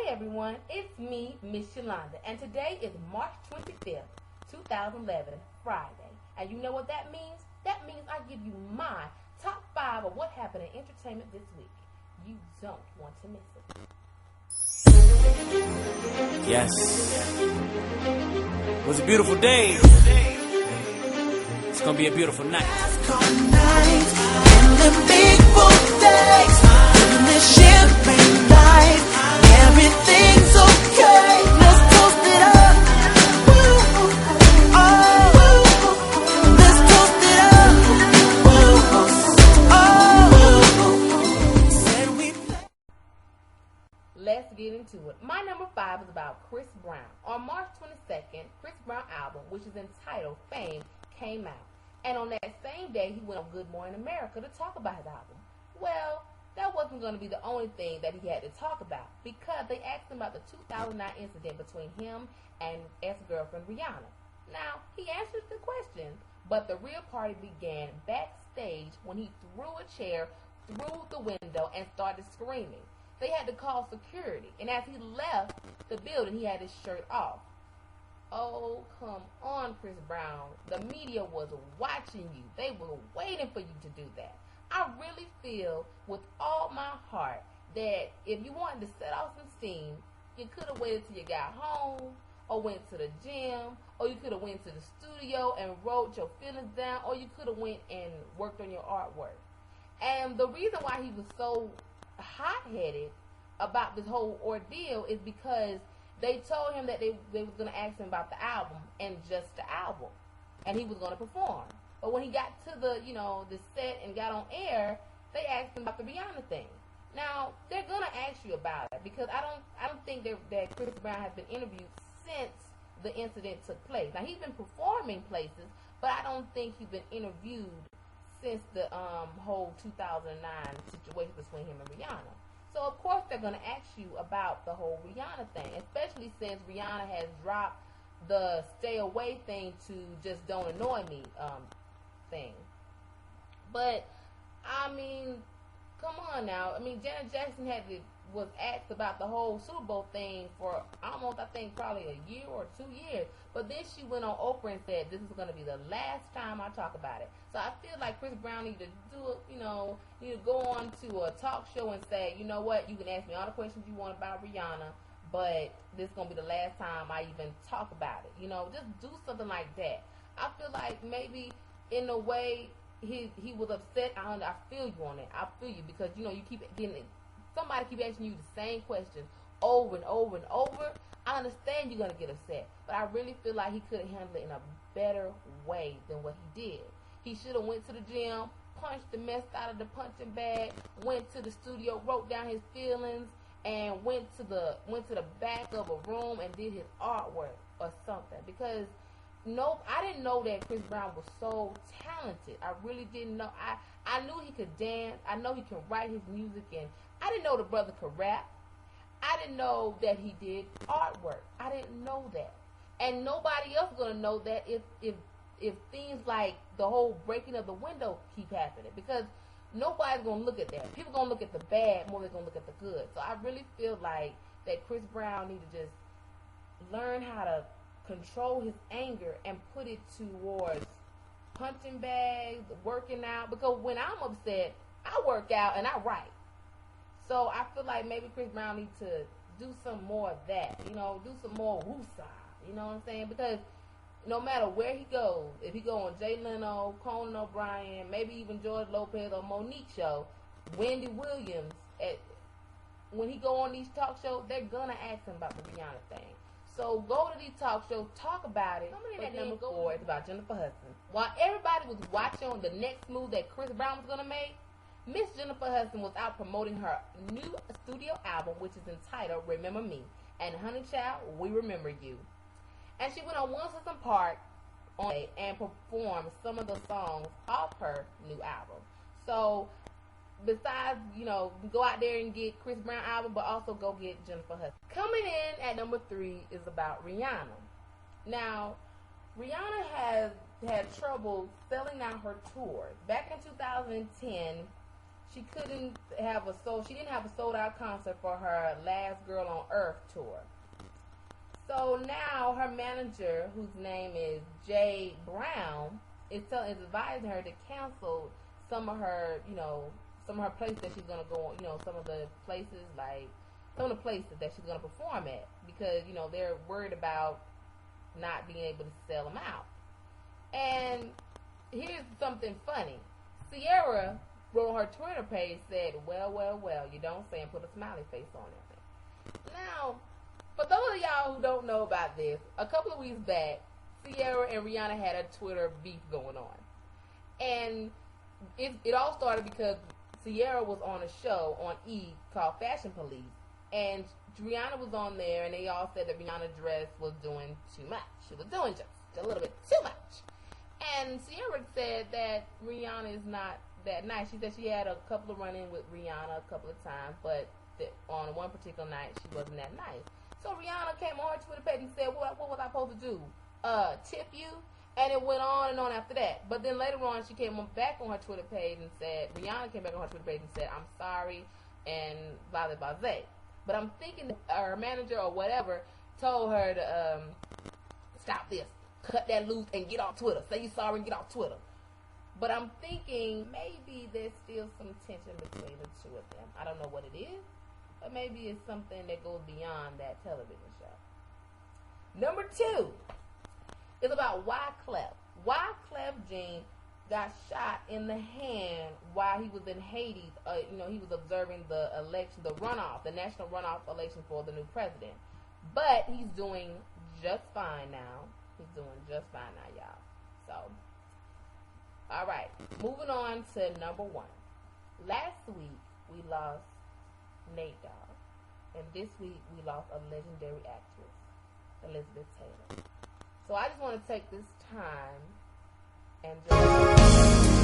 everyone, it's me, Miss Yolanda, and today is March 25th, 2011, Friday. And you know what that means? That means I give you my top 5 of what happened in entertainment this week. You don't want to miss it. Yes. It was a beautiful day. It's gonna be a beautiful night. In the big book days, in the champagne light, everything's okay. Let's toast it up. Let's toast it up. Let's get into it. My number 5 is about Chris Brown. On March 22nd, Chris Brown album, which is entitled Fame, came out. And on that same day, he went on Good Morning America to talk about his album. Well, that wasn't going to be the only thing that he had to talk about, because they asked him about the 2009 incident between him and ex-girlfriend Rihanna. Now, he answered the question, but the real party began backstage when he threw a chair through the window and started screaming. They had to call security, and as he left the building, he had his shirt off. Oh, come on, Chris Brown. The media was watching you. They were waiting for you to do that. I really feel with all my heart that if you wanted to set off some steam, you could have waited till you got home, or went to the gym, or you could have went to the studio and wrote your feelings down, or you could have went and worked on your artwork. And the reason why he was so hot-headed about this whole ordeal is because they told him that they was going to ask him about the album and just the album, and he was going to perform. But when he got to the set and got on air, they asked him about the Rihanna thing. Now they're going to ask you about it, because I don't think that Chris Brown has been interviewed since the incident took place. Now he's been performing places, but I don't think he's been interviewed since the whole 2009 situation between him and Rihanna. So of course they're going to ask you about the whole Rihanna thing, especially since Rihanna has dropped the stay away thing to just don't annoy me thing. But I mean, come on now. I mean, Janet Jackson was asked about the whole Super Bowl thing for almost, I think, probably a year or 2 years. But then she went on Oprah and said, this is going to be the last time I talk about it. So I feel like Chris Brown need to do it, need to go on to a talk show and say, you know what, you can ask me all the questions you want about Rihanna, but this is going to be the last time I even talk about it. Just do something like that. I feel like maybe in a way he was upset. I feel you on it. I feel you, because, you keep getting it. Somebody keep asking you the same question over and over and over. I understand you're going to get upset, but I really feel like he could have handled it in a better way than what he did. He should have went to the gym, punched the mess out of the punching bag, went to the studio, wrote down his feelings, and went to the back of a room and did his artwork or something. Because I didn't know that Chris Brown was so talented. I really didn't know. I knew he could dance. I know he can write his music, and I didn't know the brother could rap. I didn't know that he did artwork. I didn't know that. And nobody else is going to know that if things like the whole breaking of the window keep happening. Because nobody's going to look at that. People are going to look at the bad more than they're going to look at the good. So I really feel like that Chris Brown need to just learn how to control his anger and put it towards punching bags, working out. Because when I'm upset, I work out and I write. So I feel like maybe Chris Brown needs to do some more of that, do some more woosah, you know what I'm saying? Because no matter where he goes, if he go on Jay Leno, Conan O'Brien, maybe even George Lopez or Monique show, Wendy Williams, when he go on these talk shows, they're going to ask him about the Rihanna thing. So go to these talk shows, talk about it. But number 4 is about Jennifer Hudson. While everybody was watching on the next move that Chris Brown was going to make, Miss Jennifer Hudson was out promoting her new studio album, which is entitled Remember Me. And honey child, we remember you. And she went on Wilson Park and performed some of the songs off her new album. So besides, go out there and get Chris Brown album, but also go get Jennifer Hudson. Coming in at number 3 is about Rihanna. Now, Rihanna has had trouble selling out her tours. Back in 2010, she didn't have a sold out concert for her Last Girl on Earth tour. So now her manager, whose name is Jay Brown, is advising her to cancel some of her, some of her places that she's gonna go on, some of the places that she's gonna perform at, because they're worried about not being able to sell them out. And here's something funny. Sierra wrote on her Twitter page, said, well, you don't say, and put a smiley face on it. Now, for those of y'all who don't know about this, a couple of weeks back, Sierra and Rihanna had a Twitter beef going on. And it all started because Sierra was on a show on E! Called Fashion Police. And Rihanna was on there, and they all said that Rihanna's dress was doing too much. She was doing just a little bit too much. And Sierra said that Rihanna is not that nice. She said she had a couple of run-ins with Rihanna a couple of times, but on one particular night, she wasn't that nice. So Rihanna came on her Twitter page and said, what was I supposed to do? Tip you? And it went on and on after that. But then later on, she came back on her Twitter page and said, Rihanna came back on her Twitter page and said, I'm sorry, and blah, blah, blah. But I'm thinking her manager or whatever told her to stop this, cut that loose, and get off Twitter. Say you're sorry and get off Twitter. But I'm thinking maybe there's still some tension between the two of them. I don't know what it is, but maybe it's something that goes beyond that television show. Number 2 is about Wyclef. Wyclef Jean got shot in the hand while he was in Haiti. He was observing the election, the national runoff election for the new president. But he's doing just fine now. Y'all. So, all right, moving on to number 1. Last week we lost Nate Dogg, and this week we lost a legendary actress, Elizabeth Taylor. So I just want to take this time and just